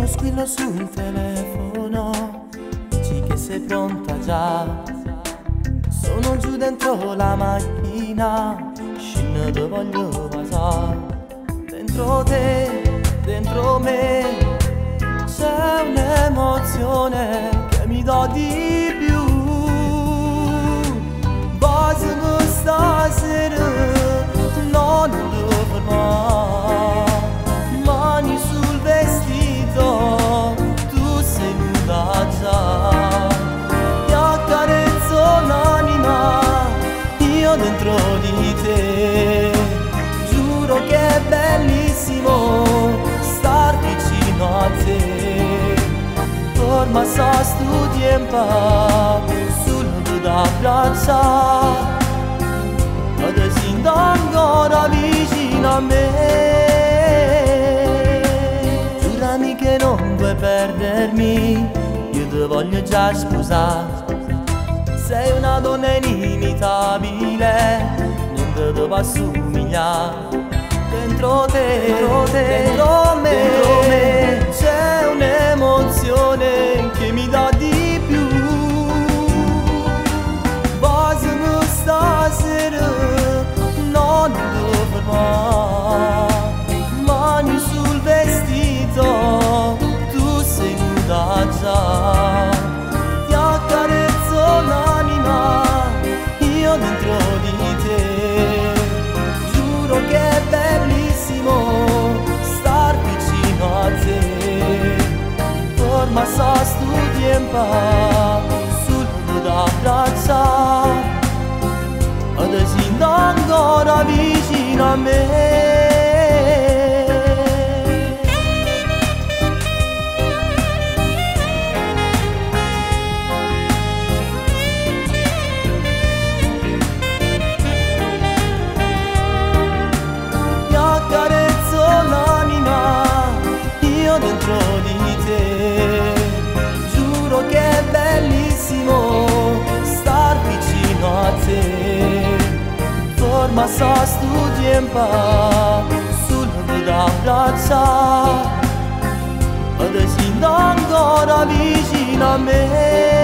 Uno squillo sul telefono, dici che sei pronta già. Sono giù dentro la macchina, scendo dove voglio passare. Dentro te, dentro me, c'è un'emozione che mi dà di più. Vasame stasera, non lo fermare. Mani sul vestito, tu sei nuda già. Ti accarezzo l'anima, io dentro di te. Giuro che è bellissimo star vicino a te. Forma sa stu tempo sul da braccia. Adesso ancora vicino a me. Giurami che non vuoi perdermi, io ti voglio già sposare. Sei una donna inimitabile, non ti devo assomigliare. Dentro te, dentro me, c'è un'emozione che mi dà di più. Vasame stasera, non lo fermare. Mani sul vestito, tu sei nuda già. Ti accarezzo l'anima, io dentro di te. Giuro che è bellissimo star vicino a te. Forma sa stu tempo sul da braccia. Adesso ancora vicino a me. Ti accarezzo l'anima, io dentro di te. Giuro che è bellissimo star vicino a te. Forma sa stu tempo sul da braccia. Adesso ancora vicino a me.